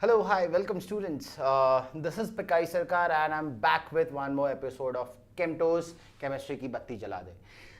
Hello, hi, welcome students. This is Pikai and I'm back with one more episode of Chemtos, Chemistry Ki Batti Jala De.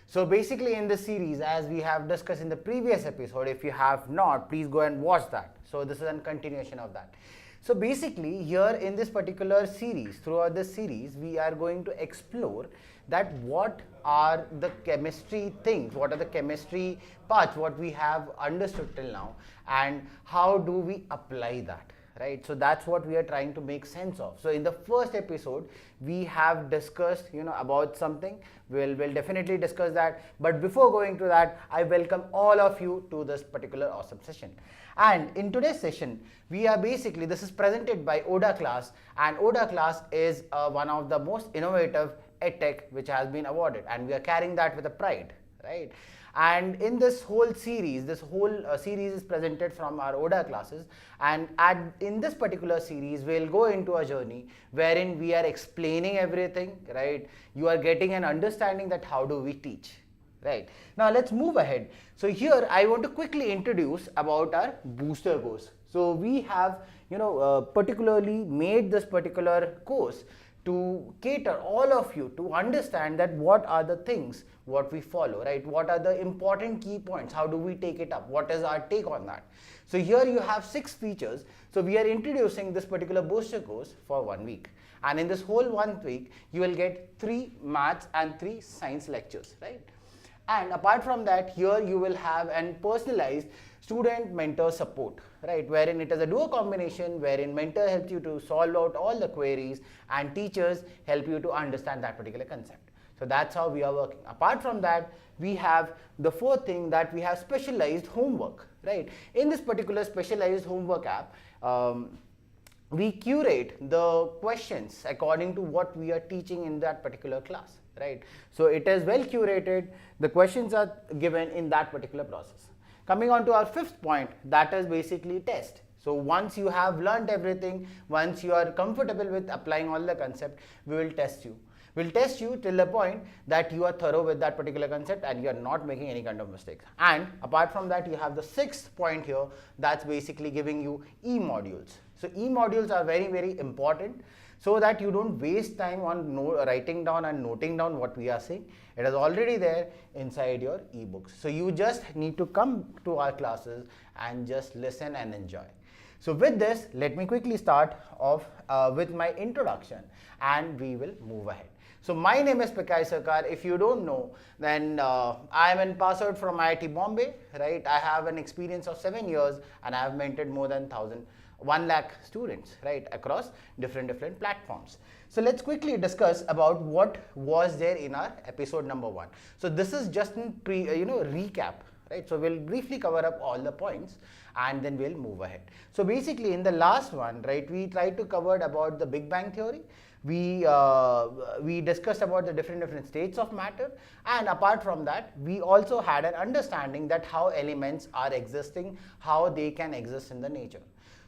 So basically in this series, as we have discussed in the previous episode, if you have not, please go and watch that. So this is a continuation of that. So basically here in this particular series, throughout this series, we are going to explore that what are the chemistry things, what are the chemistry parts, what we have understood till now, and how do we apply that. Right, so that's what we are trying to make sense of. So in the first episode we have discussed about something. We'll definitely discuss that, but before going to that, I welcome all of you to this particular awesome session. And in today's session we are basically, this is presented by ODA Class, and ODA Class is one of the most innovative edtech which has been awarded, and we are carrying that with a pride, right? And in this whole series, series is presented from our ODA classes, and in this particular series we'll go into a journey wherein we are explaining everything, right? You are getting an understanding that how do we teach, right? Now let's move ahead. So here I want to quickly introduce about our booster course. So we have particularly made this particular course to cater all of you to understand that what are the things what we follow, right? What are the important key points? How do we take it up? What is our take on that? So here you have 6 features. So we are introducing this particular booster course for 1 week. And in this whole 1 week, you will get 3 maths and 3 science lectures, right? And apart from that, here you will have an personalized student mentor support, right, wherein it is a duo combination wherein mentor helps you to solve out all the queries and teachers help you to understand that particular concept. So that's how we are working. Apart from that, we have the fourth thing, that we have specialized homework, right? In this particular specialized homework app, we curate the questions according to what we are teaching in that particular class, right? So it is well curated. The questions are given in that particular process. Coming on to our 5th point, that is basically test. So once you have learned everything, once you are comfortable with applying all the concept, we will test you. We'll test you till the point that you are thorough with that particular concept and you are not making any kind of mistakes. And apart from that, you have the 6th point here, that's basically giving you e-modules. So e-modules are very, very important, so that you don't waste time on writing down and noting down what we are saying. It is already there inside your ebooks. So you just need to come to our classes and just listen and enjoy. So with this, let me quickly start off with my introduction and we will move ahead. So my name is Pikai Sarkar. If you don't know, then I am in pass out from IIT Bombay, right? I have an experience of 7 years and I have mentored more than 1 lakh students, right, across different platforms. So let's quickly discuss about what was there in our episode number 1. So this is just a recap, right? So we'll briefly cover up all the points and then we'll move ahead. So basically in the last one, right, we tried to cover about the Big Bang theory. We discussed about the different states of matter, and apart from that, we also had an understanding that how elements are existing, how they can exist in the nature.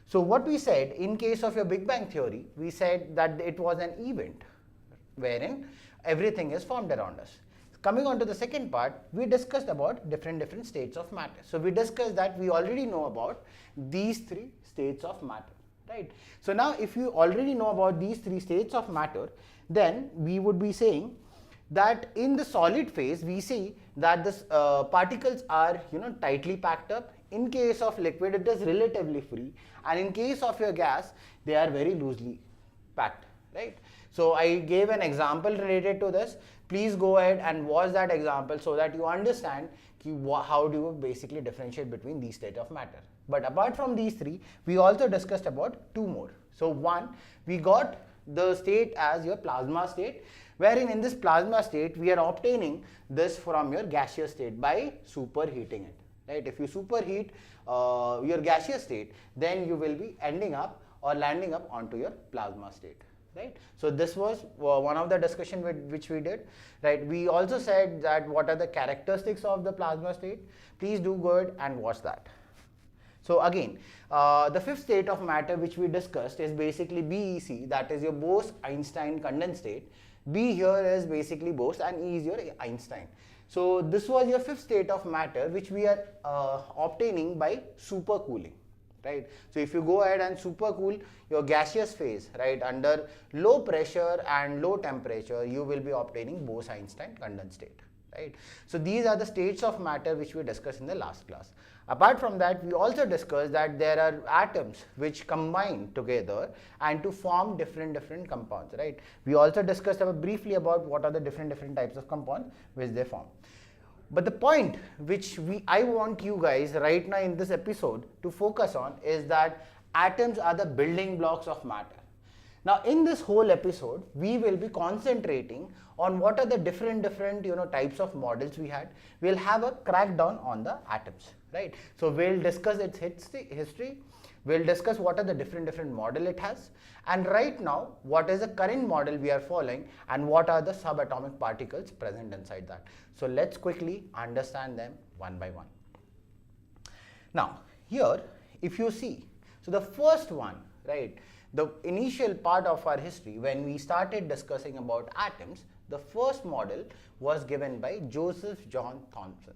So what we said, in case of your Big Bang theory, we said that it was an event wherein everything is formed around us. Coming on to the second part, we discussed about different states of matter. So we discussed that we already know about these 3 states of matter, right? So now if you already know about these 3 states of matter, then we would be saying that in the solid phase, we see that this particles are tightly packed up. In case of liquid, it is relatively free, and in case of your gas, they are very loosely packed, right? So I gave an example related to this. Please go ahead and watch that example so that you understand how do you basically differentiate between these states of matter. But apart from these 3, we also discussed about 2 more. So one, we got the state as your plasma state, wherein in this plasma state, we are obtaining this from your gaseous state by superheating it. Right? If you superheat your gaseous state, then you will be ending up or landing up onto your plasma state, right? So this was one of the discussion which we did, right? We also said that what are the characteristics of the plasma state. Please do go ahead and watch that. So again, the 5th state of matter which we discussed is basically BEC, that is your Bose-Einstein condensed state. B here is basically Bose and E is your Einstein. So this was your 5th state of matter which we are obtaining by supercooling. right? So if you go ahead and supercool your gaseous phase, right, under low pressure and low temperature, you will be obtaining Bose-Einstein condensed state, right? So these are the states of matter which we discussed in the last class. Apart from that, we also discussed that there are atoms which combine together and to form different compounds, right? We also discussed briefly about what are the different types of compounds which they form. But the point which I want you guys right now in this episode to focus on is that atoms are the building blocks of matter. Now in this whole episode, we will be concentrating on what are the different types of models we had. We'll have a crackdown on the atoms, right? So we'll discuss its history. We'll discuss what are the different model it has, and right now what is the current model we are following and what are the subatomic particles present inside that. So let's quickly understand them one by one. Now here if you see, so the first one, right, the initial part of our history when we started discussing about atoms, the first model was given by Joseph John Thomson.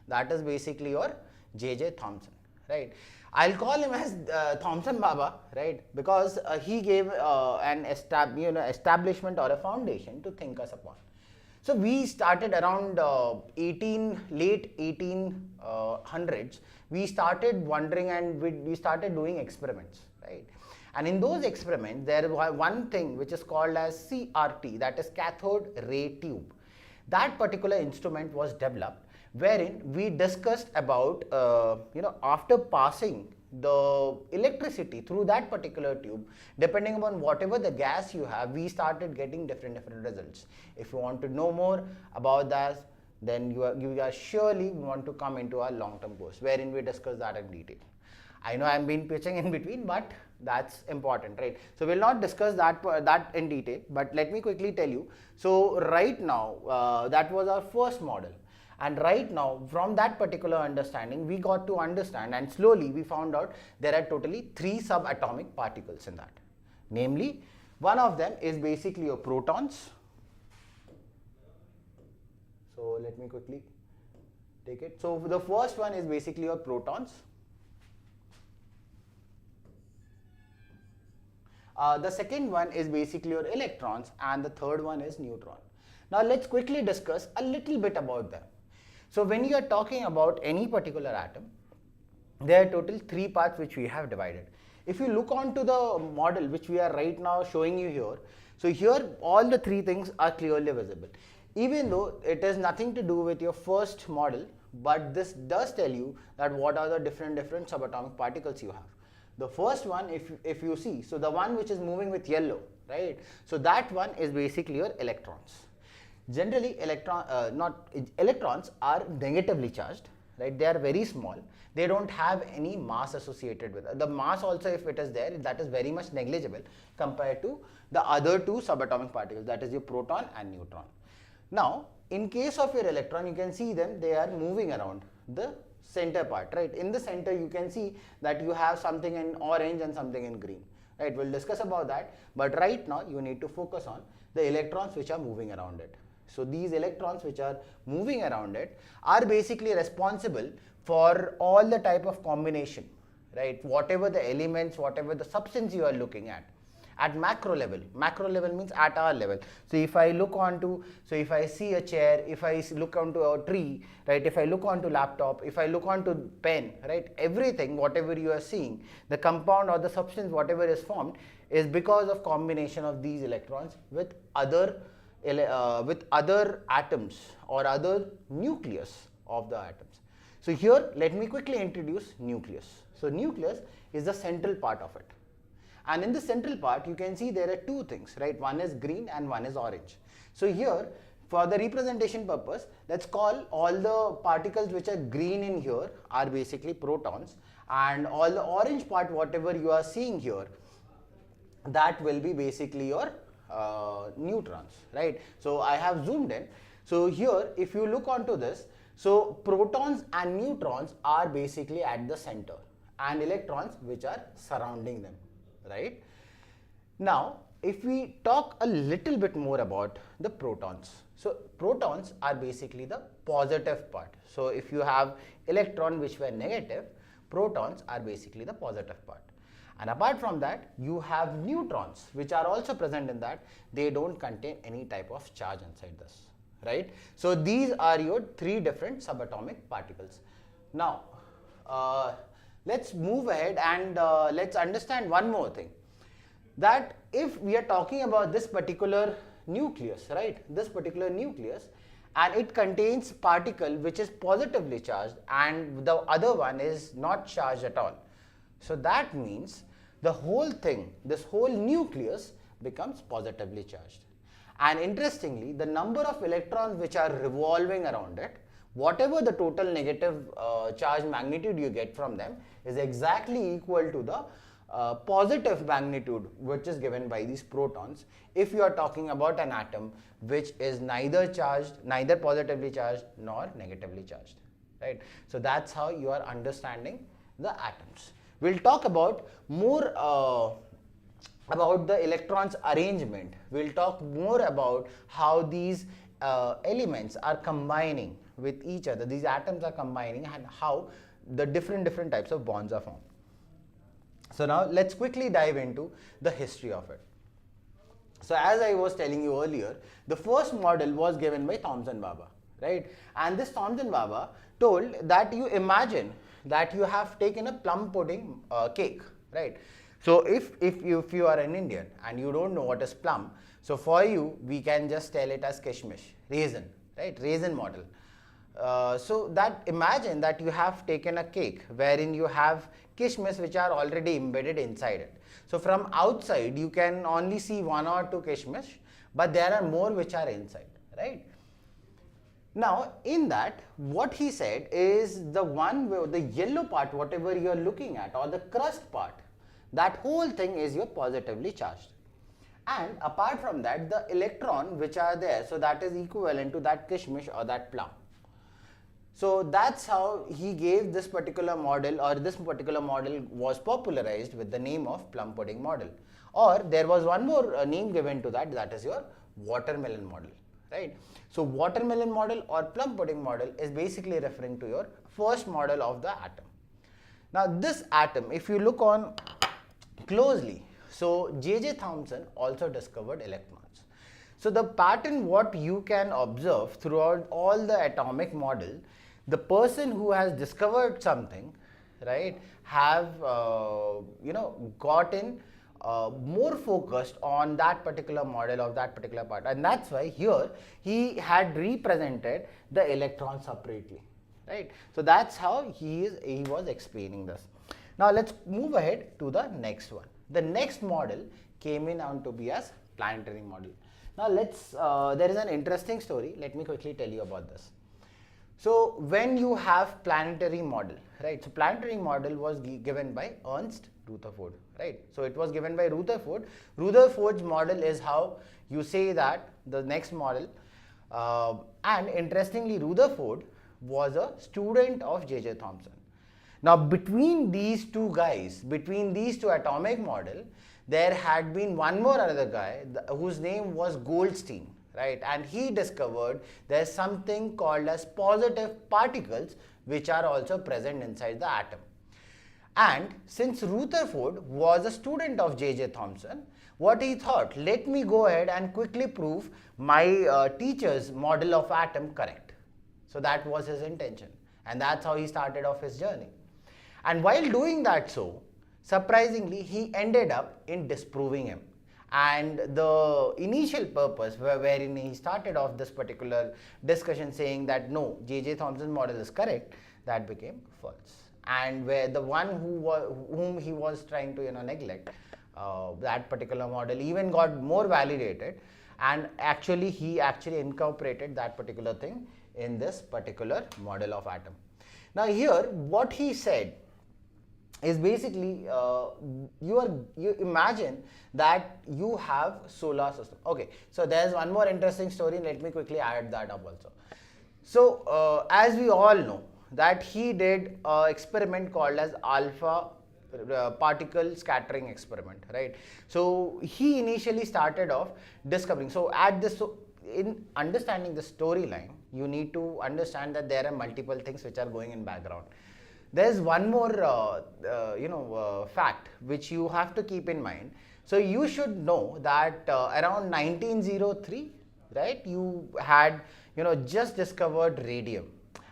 That is basically your J.J. Thomson, right? I'll call him as Thomson Baba, right, because he gave an establishment or a foundation to think us upon. So we started around late 1800s. We started wondering and we started doing experiments, right? And in those experiments, there was one thing which is called as CRT, that is cathode ray tube. That particular instrument was developed wherein we discussed about, after passing the electricity through that particular tube, depending upon whatever the gas you have, we started getting different results. If you want to know more about that, then you are surely want to come into our long-term course wherein we discuss that in detail. I know I've been pitching in between, but that's important, right? So we'll not discuss that in detail, but let me quickly tell you. So right now, that was our first model. And right now, from that particular understanding, we got to understand, and slowly we found out there are totally 3 subatomic particles in that. Namely, one of them is basically your protons. So let me quickly take it. So the first one is basically your protons. The second one is basically your electrons, and the third one is neutron. Now let's quickly discuss a little bit about them. So when you are talking about any particular atom, there are total 3 parts which we have divided. If you look onto the model which we are right now showing you here, so here all the 3 things are clearly visible. Even though it has nothing to do with your first model, but this does tell you that what are the different subatomic particles you have. The first one, if you see, so the one which is moving with yellow, right? So that one is basically your electrons. Generally, electrons are negatively charged, right? They are very small. They don't have any mass associated with it. The mass also, if it is there, that is very much negligible compared to the other 2 subatomic particles, that is your proton and neutron. Now, in case of your electron, you can see them, they are moving around the center part, right? In the center, you can see that you have something in orange and something in green, right? We'll discuss about that, but right now you need to focus on the electrons which are moving around it. So these electrons which are moving around it are basically responsible for all the type of combination, right? Whatever the elements, whatever the substance you are looking at macro level. Macro level means at our level. So if I look onto, so if I see a chair, if I look onto a tree, right? If I look onto laptop, if I look onto pen, right? Everything, whatever you are seeing, the compound or the substance, whatever is formed, is because of combination of these electrons with other atoms or other nucleus of the atoms. So here, let me quickly introduce nucleus. So nucleus is the central part of it. And in the central part, you can see there are 2 things, right? One is green and one is orange. So here, for the representation purpose, let's call all the particles which are green in here are basically protons, and all the orange part, whatever you are seeing here, that will be basically your neutrons, right? So I have zoomed in. So here, if you look onto this, so protons and neutrons are basically at the center, and electrons which are surrounding them, right? Now, if we talk a little bit more about the protons, so protons are basically the positive part. So if you have electron which were negative, Protons are basically the positive part. And apart from that, you have neutrons, which are also present in that. They don't contain any type of charge inside this, right? So these are your three different subatomic particles. Now, let's move ahead and let's understand one more thing. That if we are talking about this particular nucleus, right? This particular nucleus, and it contains particle which is positively charged and the other one is not charged at all. So that means the whole thing, this whole nucleus becomes positively charged. And interestingly, the number of electrons which are revolving around it, whatever the total negative charge magnitude you get from them, is exactly equal to the positive magnitude which is given by these protons if you are talking about an atom which is neither positively charged nor negatively charged, right? So that's how you are understanding the atoms. We'll talk about more about the electrons arrangement. We'll talk more about how these elements are combining with each other, these atoms are combining, and how the different types of bonds are formed. So now let's quickly dive into the history of it. So as I was telling you earlier, the first model was given by Thomson Baba, right? And this Thomson Baba told that you imagine that you have taken a plum pudding cake, right? So if you are an Indian and you don't know what is plum, so for you we can just tell it as kishmish, raisin, right? Raisin model. So that imagine that you have taken a cake wherein you have kishmish which are already embedded inside it. So from outside you can only see one or two kishmish, but there are more which are inside, right? Now in that, what he said is the one where the yellow part, whatever you are looking at, or the crust part, that whole thing is your positively charged. And apart from that, the electron which are there, so that is equivalent to that kishmish or that plum. So that's how he gave this particular model, or this particular model was popularized with the name of plum pudding model. Or there was one more name given to that, that is your watermelon model, right? So watermelon model or plum pudding model is basically referring to your first model of the atom. Now this atom, if you look on closely, so J.J. Thomson also discovered electrons. So the pattern what you can observe throughout all the atomic model, the person who has discovered something, right, have gotten more focused on that particular model of that particular part, and that's why here he had represented the electron separately, right? So that's how he was explaining this. Now let's move ahead to the next one. The next model came in on to be as planetary model. Now let's there is an interesting story. Let me quickly tell you about this. So when you have planetary model, right? So planetary model was given by Ernst Rutherford, right? So it was given by Rutherford. Rutherford's model is how you say that the next model. And interestingly, Rutherford was a student of J.J. Thomson. Now between these two guys, between these two atomic model, there had been one more another guy whose name was Goldstein, right? And he discovered there's something called as positive particles which are also present inside the atom. And since Rutherford was a student of J.J. Thomson, what he thought, let me go ahead and quickly prove my teacher's model of atom correct. So that was his intention, and that's how he started off his journey. And while doing that, so surprisingly, he ended up in disproving him. And the initial purpose wherein he started off this particular discussion saying that no, J.J. Thomson's model is correct, that became false. And where the one whom he was trying to neglect, that particular model even got more validated, and actually he incorporated that particular thing in this particular model of atom. Now here what he said is basically you imagine that you have solar system. Okay, so there's one more interesting story. Let me quickly add that up also. So as we all know that he did an experiment called as alpha particle scattering experiment, right? So he initially started off discovering. So in understanding the storyline, you need to understand that there are multiple things which are going in background. there's one more fact which you have to keep in mind. So you should know that around 1903, right, you had just discovered radium,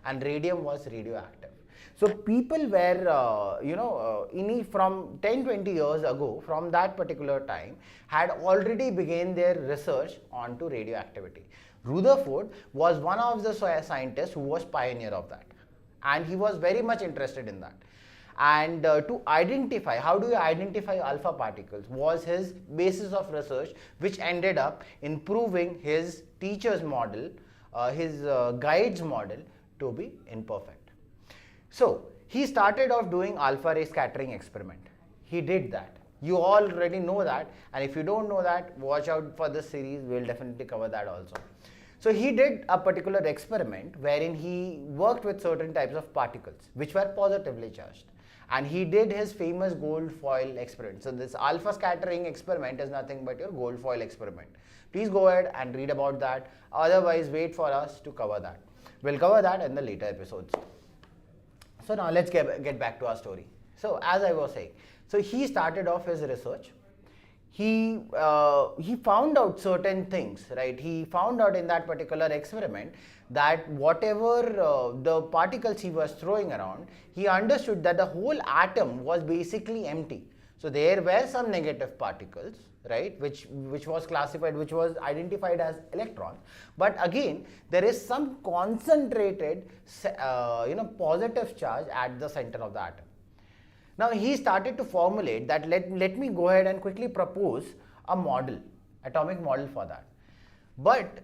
and radium was radioactive. So people were from 10-20 years ago, from that particular time, had already begun their research onto radioactivity. Rutherford was one of the scientists who was pioneer of that, and he was very much interested in that. And to identify, how do you identify alpha particles, was his basis of research, which ended up in proving his teacher's model, his guide's model, to be imperfect. So he started off doing alpha ray scattering experiment. He did that. You already know that, and if you don't know that, watch out for this series. We'll definitely cover that also. So he did a particular experiment wherein he worked with certain types of particles which were positively charged, and he did his famous gold foil experiment. So this alpha scattering experiment is nothing but your gold foil experiment. Please go ahead and read about that. Otherwise, wait for us to cover that. We'll cover that in the later episodes. So now let's get back to our story. So as I was saying, so he started off his research. He found out certain things, right? He found out in that particular experiment that whatever the particles he was throwing around, he understood that the whole atom was basically empty. So there were some negative particles, right, which was classified, which was identified as electrons. But again, there is some concentrated, positive charge at the center of the atom. Now he started to formulate that. Let me go ahead and quickly propose a model, atomic model for that. But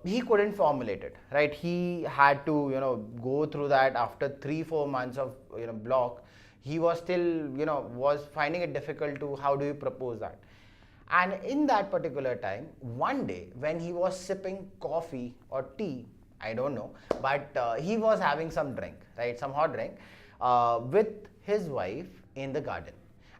he couldn't formulate it, right? He had to go through that after 3-4 months of block. He was still was finding it difficult to how do you propose that. And in that particular time, one day when he was sipping coffee or tea, I don't know, but he was having some drink, right, some hot drink with his wife in the garden,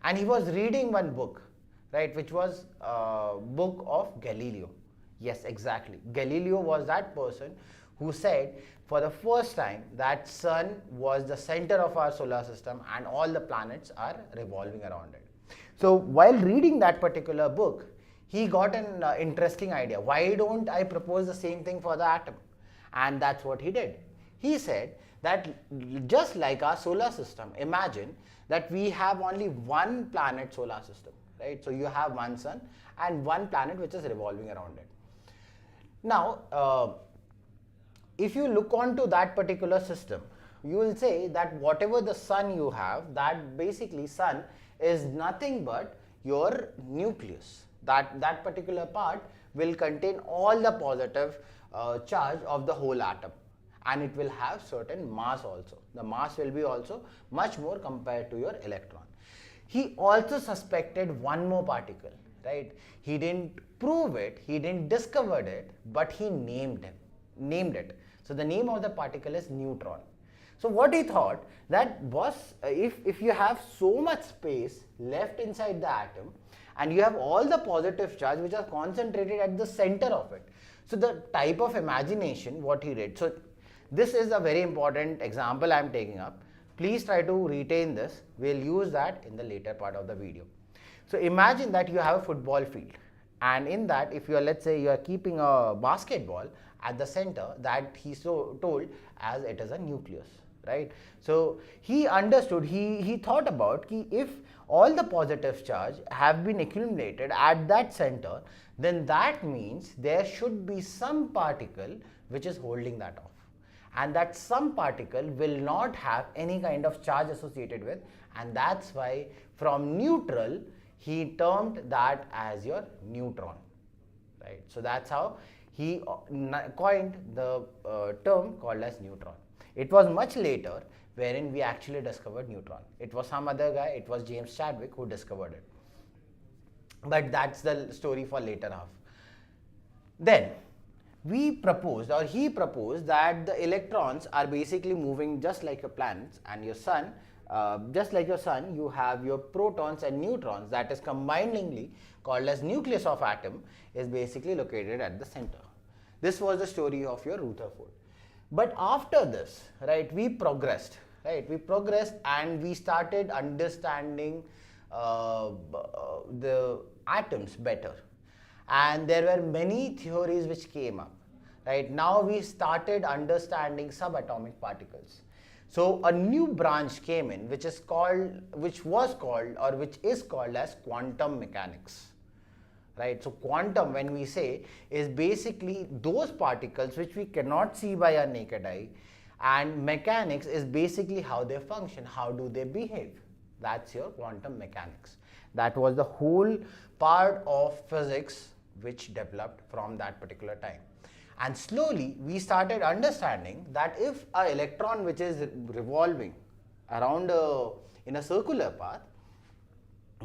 and he was reading one book, right, which was a book of Galileo. Yes, exactly. Galileo was that person who said for the first time that sun was the center of our solar system and all the planets are revolving around it. So while reading that particular book, he got an interesting idea. Why don't I propose the same thing for the atom? And that's what he did. He said that just like our solar system, imagine that we have only one planet solar system, right? So you have one sun and one planet which is revolving around it. Now, if you look onto that particular system, you will say that whatever the sun you have, that basically sun is nothing but your nucleus. That particular part will contain all the positive charge of the whole atom, and it will have certain mass also. The mass will be also much more compared to your electron. He also suspected one more particle, right? He didn't prove it, he didn't discover it, but he named it. So the name of the particle is neutron. So what he thought that was, if you have so much space left inside the atom and you have all the positive charge which are concentrated at the center of it. So the type of imagination what he did. So this is a very important example I am taking up. Please try to retain this. We'll use that in the later part of the video. So imagine that you have a football field, and in that, if you are, let's say you are keeping a basketball at the center, that he told as it is a nucleus, right? So he understood, he thought about if all the positive charge have been accumulated at that center, then that means there should be some particle which is holding that off, and that some particle will not have any kind of charge associated with, and that's why from neutral he termed that as your neutron, right? So that's how he coined the term called as neutron. It was much later wherein we actually discovered neutron. It was some other guy, it was James Chadwick who discovered it. But that's the story for later half. Then he proposed that the electrons are basically moving just like your planets, and your sun, just like your sun, you have your protons and neutrons, that is combinedly called as nucleus of atom, is basically located at the center. This was the story of your Rutherford. But after this, right, we progressed. right? We progressed and we started understanding the atoms better, and there were many theories which came up. Right now we started understanding subatomic particles. So a new branch came in, which is called as quantum mechanics. Right, so quantum, when we say, is basically those particles which we cannot see by our naked eye, and mechanics is basically how they function, how do they behave. That's your quantum mechanics. That was the whole part of physics which developed from that particular time. And slowly we started understanding that if an electron which is revolving around in a circular path,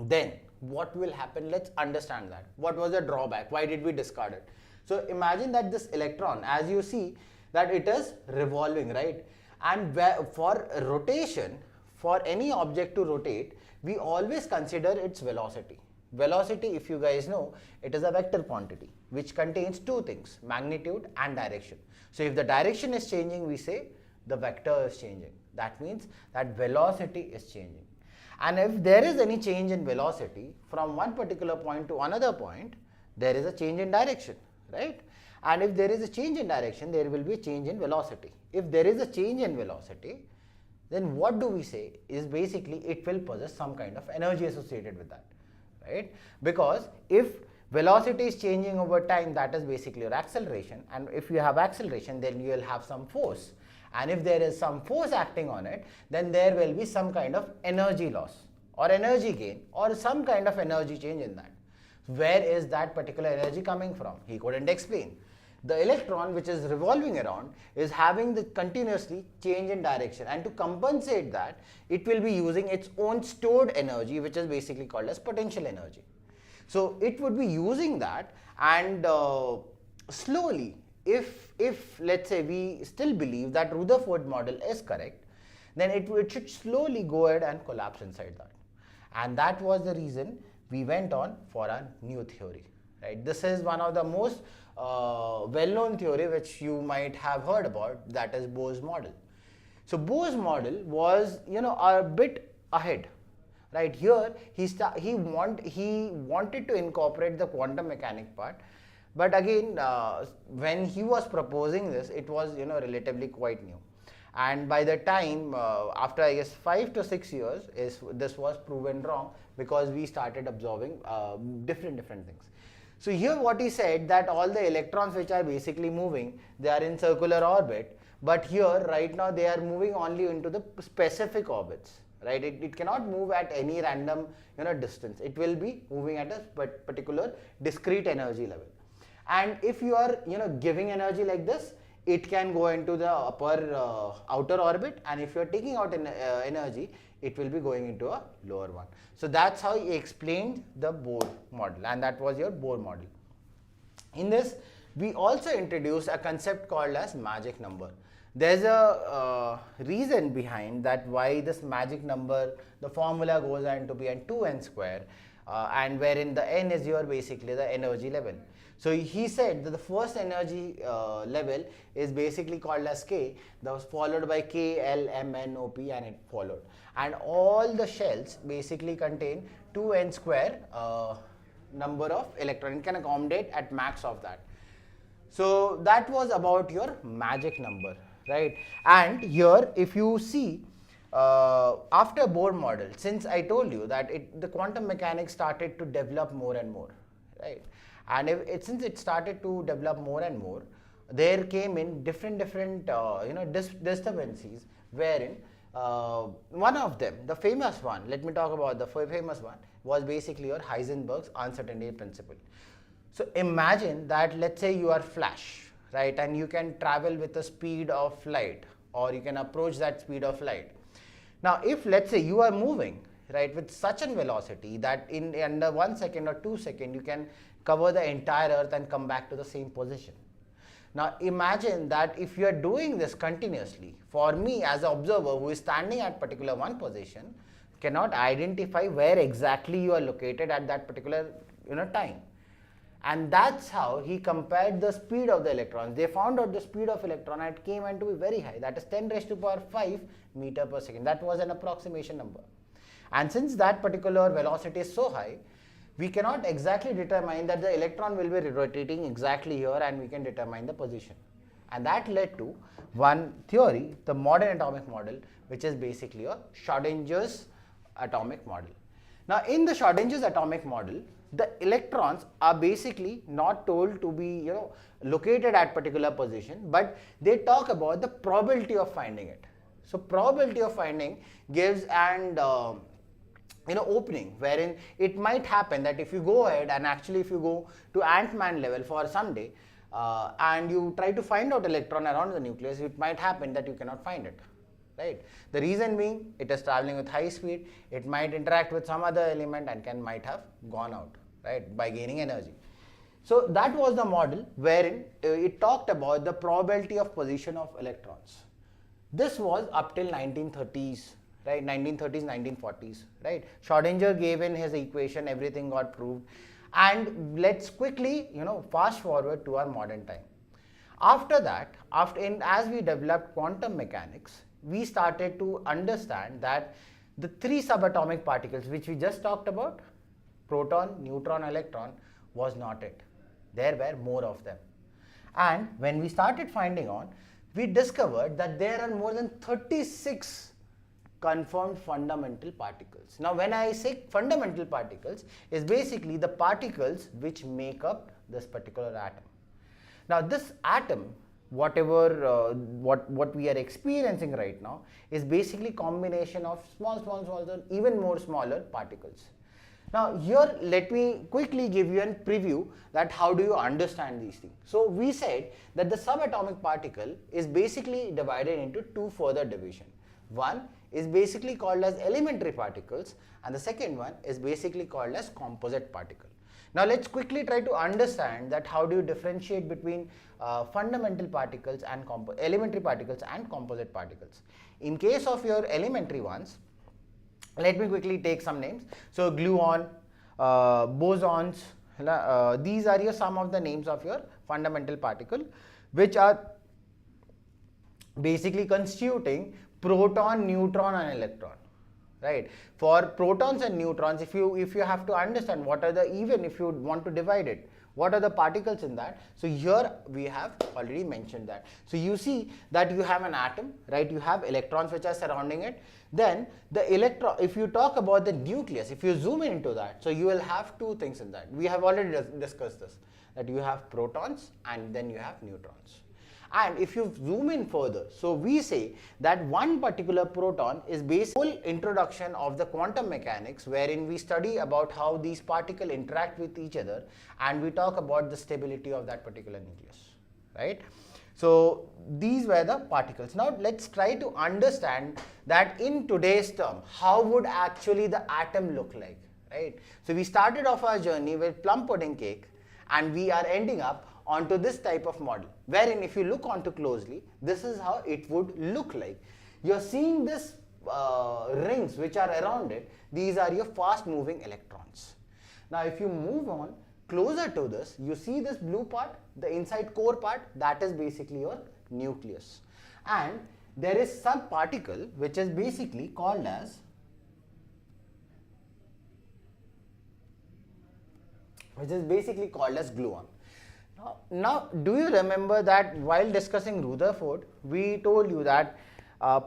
then what will happen? Let's understand that. What was the drawback? Why did we discard it? So imagine that this electron, as you see, that it is revolving, right? And for rotation, for any object to rotate, we always consider its velocity. Velocity, if you guys know, it is a vector quantity which contains two things, magnitude and direction. So if the direction is changing, we say the vector is changing. That means that velocity is changing. And if there is any change in velocity from one particular point to another point, there is a change in direction, right? And if there is a change in direction, there will be a change in velocity. If there is a change in velocity, then what do we say is basically it will possess some kind of energy associated with that, right? Because if velocity is changing over time, that is basically your acceleration, and if you have acceleration, then you will have some force. And if there is some force acting on it, then there will be some kind of energy loss or energy gain or some kind of energy change in that. Where is that particular energy coming from? He couldn't explain. The electron which is revolving around is having the continuously change in direction, and to compensate that, it will be using its own stored energy, which is basically called as potential energy. So it would be using that, and slowly, if let's say we still believe that Rutherford model is correct, then it should slowly go ahead and collapse inside that. And that was the reason we went on for a new theory, right? This is one of the most well-known theory which you might have heard about, that is Bohr's model. So Bohr's model was, a bit ahead, right? Here he wanted to incorporate the quantum mechanic part, but again when he was proposing this, it was relatively quite new. And by the time after I guess 5 to 6 years, this was proven wrong, because we started observing different things. So here what he said, that all the electrons which are basically moving, they are in circular orbit, but here right now they are moving only into the specific orbits, right? It cannot move at any random distance. It will be moving at a particular discrete energy level. And if you are giving energy like this, it can go into the outer orbit, and if you are taking out energy, it will be going into a lower one. So that's how he explained the Bohr model, and that was your Bohr model. In this, we also introduced a concept called as magic number. There's a reason behind that why this magic number, the formula goes on to be n 2n square, and wherein the n is your basically the energy level. So he said that the first energy level is basically called as K, that was followed by K, L, M, N, O, P, and it followed. And all the shells basically contain 2n square number of electrons. It can accommodate at max of that. So that was about your magic number, right? And here if you see, after Bohr model, since I told you that the quantum mechanics started to develop more and more, right? And since it started to develop more and more, there came in different disturbances, wherein one of them, the famous one, let me talk about the famous one, was basically your Heisenberg's uncertainty principle. So imagine that, let's say you are Flash, right, and you can travel with the speed of light, or you can approach that speed of light. Now if let's say you are moving, right, with such a velocity that in under 1 second or 2 seconds you can cover the entire earth and come back to the same position. Now imagine that if you are doing this continuously, for me as an observer who is standing at particular one position, cannot identify where exactly you are located at that particular time. And that's how he compared the speed of the electrons. They found out the speed of electron and it came out to be very high, that is 10 raised to power 5 meter per second. That was an approximation number. And since that particular velocity is so high, we cannot exactly determine that the electron will be rotating exactly here, and we can determine the position. And that led to one theory, the modern atomic model, which is basically a Schrodinger's atomic model. Now in the Schrodinger's atomic model, the electrons are basically not told to be located at particular position, but they talk about the probability of finding it. So probability of finding gives an opening wherein it might happen that if you go ahead and actually if you go to Ant-Man level for some day and you try to find out electron around the nucleus, it might happen that you cannot find it, right? The reason being, it is traveling with high speed, it might interact with some other element and might have gone out, right, by gaining energy. So that was the model wherein it talked about the probability of position of electrons. This was up till 1930s. Right, 1930s, 1940s, right? Schrodinger gave in his equation, everything got proved. And let's quickly, fast forward to our modern time. After that, as we developed quantum mechanics, we started to understand that the three subatomic particles which we just talked about, proton, neutron, electron, was not it. There were more of them. And when we started finding on, we discovered that there are more than 36 confirmed fundamental particles. Now when I say fundamental particles, is basically the particles which make up this particular atom. Now this atom, whatever what we are experiencing right now, is basically combination of small, even more smaller particles. Now here let me quickly give you a preview that how do you understand these things. So we said that the subatomic particle is basically divided into two further division. One is basically called as elementary particles and the second one is basically called as composite particle. Now let's quickly try to understand that how do you differentiate between fundamental particles and elementary particles and composite particles. In case of your elementary ones, let me quickly take some names. So gluon, bosons, these are some of the names of your fundamental particle which are basically constituting proton, neutron and electron, right? For protons and neutrons, if you have to understand what are the, even if you want to divide it, what are the particles in that? So here we have already mentioned that. So you see that you have an atom, right? You have electrons which are surrounding it. Then the electron, if you talk about the nucleus, if you zoom into that, so you will have two things in that. We have already discussed this, that you have protons and then you have neutrons. And if you zoom in further, so we say that one particular proton is basically full introduction of the quantum mechanics wherein we study about how these particles interact with each other and we talk about the stability of that particular nucleus, right? So these were the particles. Now let's try to understand that in today's term, how would actually the atom look like, right? So we started off our journey with plum pudding cake and we are ending up onto this type of model, wherein if you look onto closely, this is how it would look like. You're seeing this rings which are around it, these are your fast moving electrons. Now if you move on closer to this, you see this blue part, the inside core part, that is basically your nucleus. And there is some particle which is basically called as gluon. Now, do you remember that while discussing Rutherford, we told you that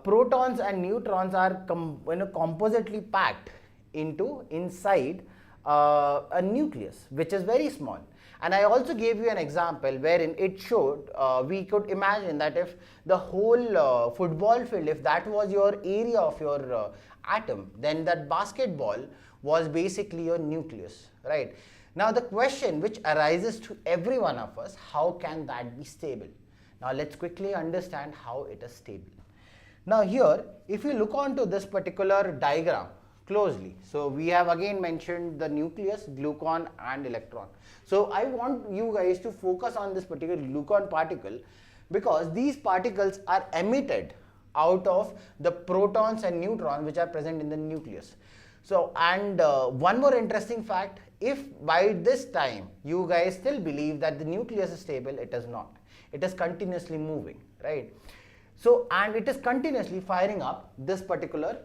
protons and neutrons are compositely packed inside a nucleus, which is very small. And I also gave you an example wherein it showed, we could imagine that if the whole football field, if that was your area of your atom, then that basketball was basically your nucleus, right? Now the question which arises to every one of us, how can that be stable? Now let's quickly understand how it is stable. Now here, if you look onto this particular diagram closely, so we have again mentioned the nucleus, gluon and electron. So I want you guys to focus on this particular gluon particle because these particles are emitted out of the protons and neutrons which are present in the nucleus. So, and one more interesting fact, if by this time you guys still believe that the nucleus is stable, it is not. It is continuously moving, right? So, and it is continuously firing up this particular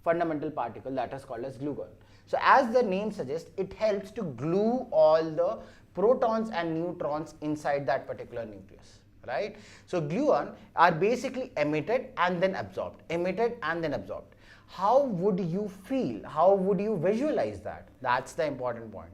fundamental particle that is called as gluon. So as the name suggests, it helps to glue all the protons and neutrons inside that particular nucleus, right? So gluon are basically emitted and then absorbed, emitted and then absorbed. How would you feel? How would you visualize that? That's the important point.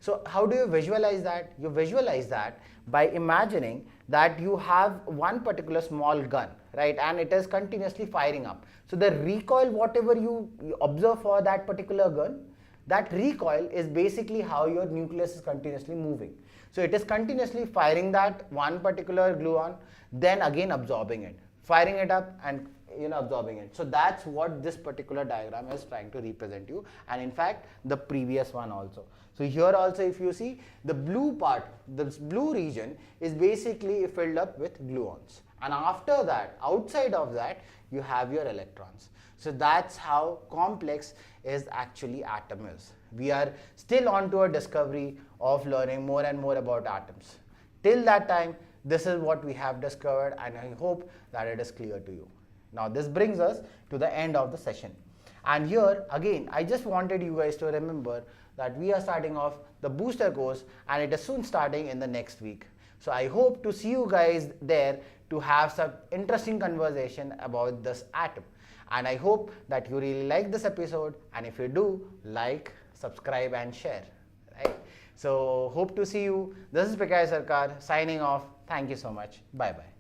So how do you visualize that? You visualize that by imagining that you have one particular small gun, right, and it is continuously firing up. So the recoil, whatever you observe for that particular gun, that recoil is basically how your nucleus is continuously moving. So it is continuously firing that one particular gluon, then again absorbing it, firing it up and absorbing it. So that's what this particular diagram is trying to represent you, and in fact the previous one also. So here also, if you see, the blue part, this blue region is basically filled up with gluons, and after that, outside of that, you have your electrons. So that's how complex is actually atom is. We are still on to a discovery of learning more and more about atoms. Till that time, this is what we have discovered, and I hope that it is clear to you. Now this brings us to the end of the session, and here again I just wanted you guys to remember that we are starting off the booster course, and it is soon starting in the next week. So I hope to see you guys there to have some interesting conversation about this atom, and I hope that you really like this episode, and if you do, like, subscribe and share, right? So hope to see you. This is Pikai Sarkar signing off. Thank you so much. Bye bye.